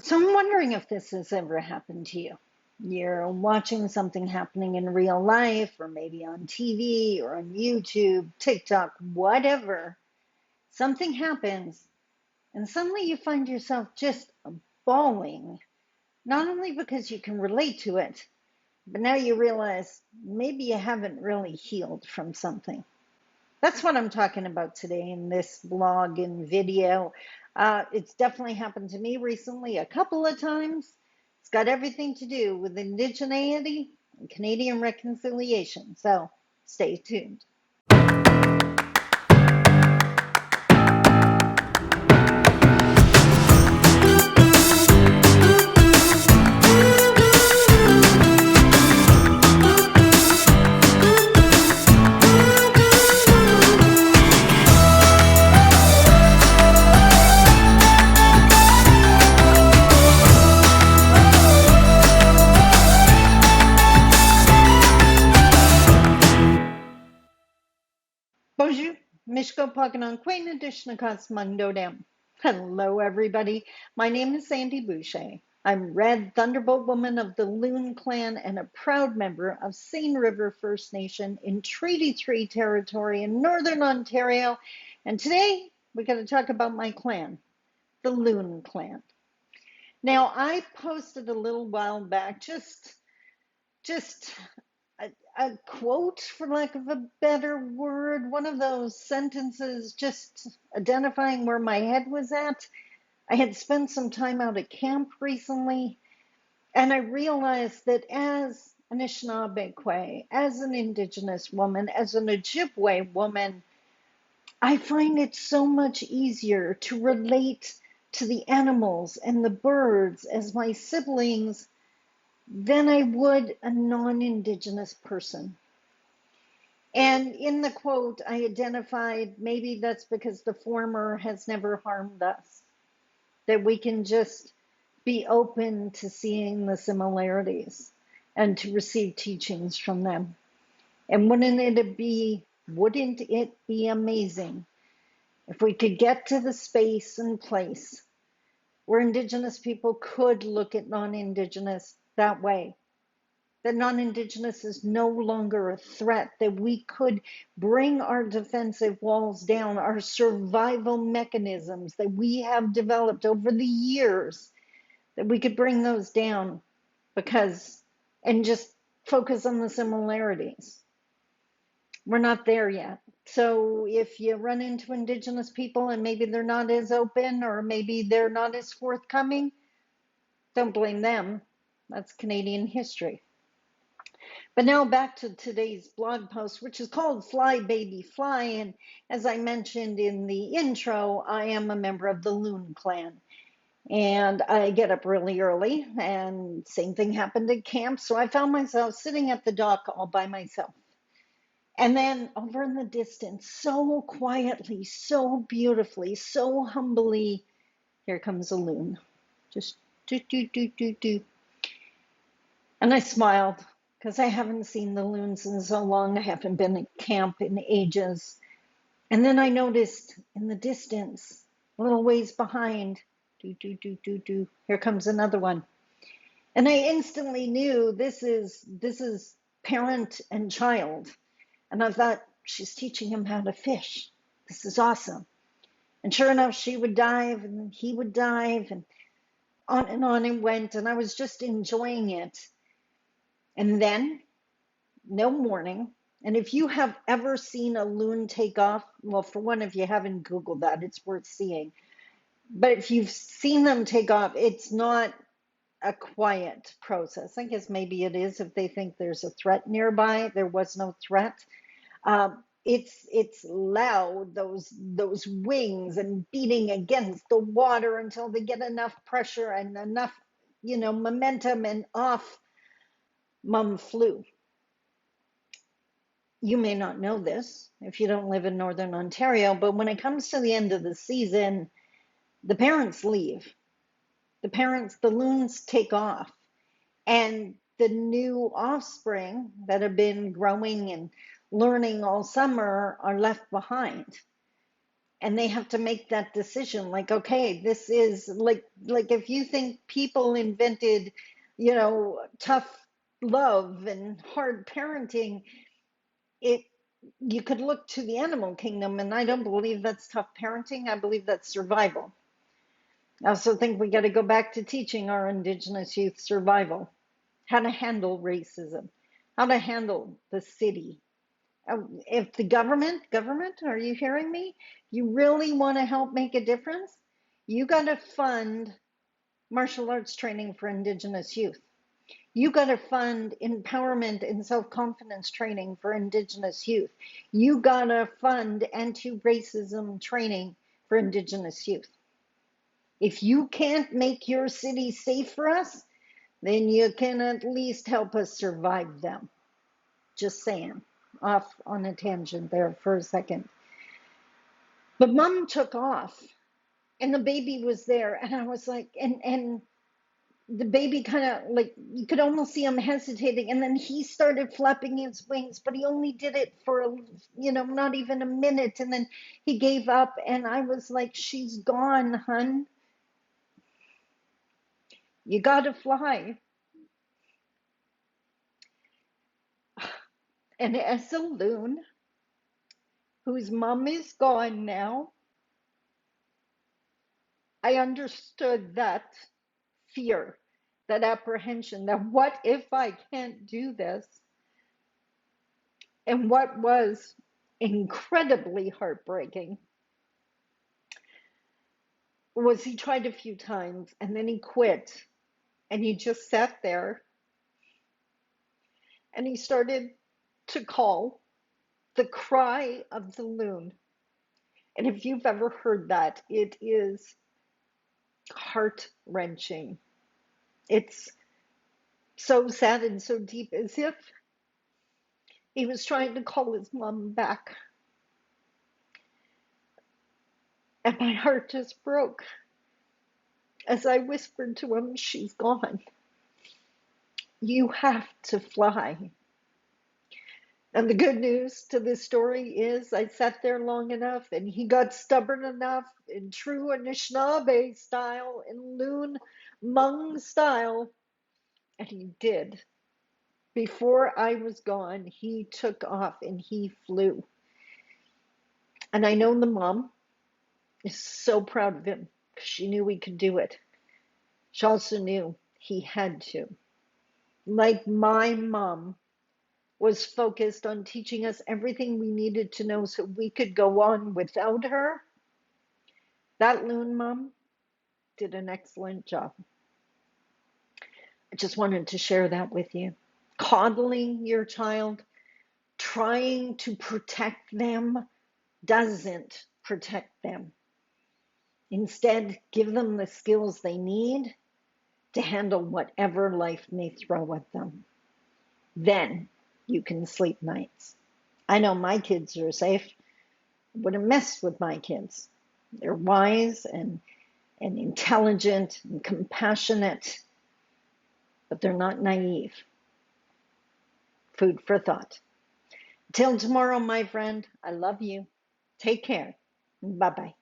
So I'm wondering if this has ever happened to you. You're watching something happening in real life, or maybe on TV or on YouTube, TikTok, whatever. Something happens, and suddenly you find yourself just bawling, not only because you can relate to it, but now you realize maybe you haven't really healed from something. That's what I'm talking about today in this blog and video. It's definitely happened to me recently a couple of times. It's got everything to do with indigeneity and Canadian reconciliation. So stay tuned. Bonjour, Mishko Paganon, Queen Adishnakas Mundo Dam. Hello, everybody. My name is Sandi Boucher. I'm Red Thunderbolt Woman of the Loon Clan and a proud member of Seine River First Nation in Treaty 3 territory in Northern Ontario. And today we're going to talk about my clan, the Loon Clan. Now, I posted a little while back just a quote, for lack of a better word, one of those sentences just identifying where my head was at. I had spent some time out at camp recently, and I realized that as an Anishinaabe, as an Indigenous woman, as an Ojibwe woman, I find it so much easier to relate to the animals and the birds as my siblings than I would a non Indigenous person. And in the quote, I identified maybe that's because the former has never harmed us, that we can just be open to seeing the similarities and to receive teachings from them. And wouldn't it be amazing if we could get to the space and place where Indigenous people could look at non-Indigenous that way, that non-Indigenous is no longer a threat, that we could bring our defensive walls down, our survival mechanisms that we have developed over the years, that we could bring those down because, and just focus on the similarities. We're not there yet. So if you run into Indigenous people and maybe they're not as open or maybe they're not as forthcoming, don't blame them. That's Canadian history. But now back to today's blog post, which is called Fly Baby Fly. And as I mentioned in the intro, I am a member of the Loon Clan. And I get up really early, and same thing happened at camp. So I found myself sitting at the dock all by myself. And then over in the distance, so quietly, so beautifully, so humbly, here comes a loon. Just do, do, do, do, do. And I smiled because I haven't seen the loons in so long. I haven't been at camp in ages. And then I noticed in the distance, a little ways behind, do, do, do, do, do. Here comes another one. And I instantly knew this is parent and child. And I thought, she's teaching him how to fish. This is awesome. And sure enough, she would dive and he would dive and on it went. And I was just enjoying it. And then no warning. And if you have ever seen a loon take off, well, for one, if you haven't Googled that, it's worth seeing. But if you've seen them take off, it's not a quiet process. I guess maybe it is if they think there's a threat nearby. There was no threat. It's loud, those wings and beating against the water until they get enough pressure and enough, momentum, and off Mum flew. You may not know this if you don't live in Northern Ontario, but when it comes to the end of the season, the parents leave. The loons take off, and the new offspring that have been growing and learning all summer are left behind. And they have to make that decision like, okay, this is like if you think people invented, tough love and hard parenting, it you could look to the animal kingdom, and I don't believe that's tough parenting. I believe that's survival. I also think we got to go back to teaching our indigenous youth survival, how to handle racism, how to handle the city. If the government, are you hearing me? You really want to help make a difference? You got to fund martial arts training for indigenous youth. You got to fund empowerment and self-confidence training for indigenous youth. You got to fund anti-racism training for indigenous youth. If you can't make your city safe for us, then you can at least help us survive them. Just saying. Off on a tangent there for a second. But mom took off and the baby was there, and I was like, and the baby kind of like, you could almost see him hesitating, and then he started flapping his wings, but he only did it for not even a minute, and then he gave up, and I was like, she's gone, hun. You gotta fly. And as a loon whose mom is gone now, I understood that fear, that apprehension, that what if I can't do this? And what was incredibly heartbreaking was he tried a few times and then he quit, and he just sat there and he started to call the cry of the loon. And if you've ever heard that, it is heart wrenching. It's so sad and so deep, as if he was trying to call his mom back. And my heart just broke as I whispered to him, she's gone. You have to fly. And the good news to this story is I sat there long enough and he got stubborn enough in true Anishinaabe style, in Loon Hmong style, and he did. Before I was gone, he took off and he flew. And I know the mom is so proud of him because she knew he could do it. She also knew he had to. Like my mom was focused on teaching us everything we needed to know so we could go on without her, that loon mom did an excellent job. I just wanted to share that with you. Coddling your child, trying to protect them, doesn't protect them. Instead, give them the skills they need to handle whatever life may throw at them. Then you can sleep nights. I know my kids are safe. I wouldn't mess with my kids. They're wise and intelligent and compassionate, but they're not naive. Food for thought. Till tomorrow, my friend, I love you. Take care. Bye-bye.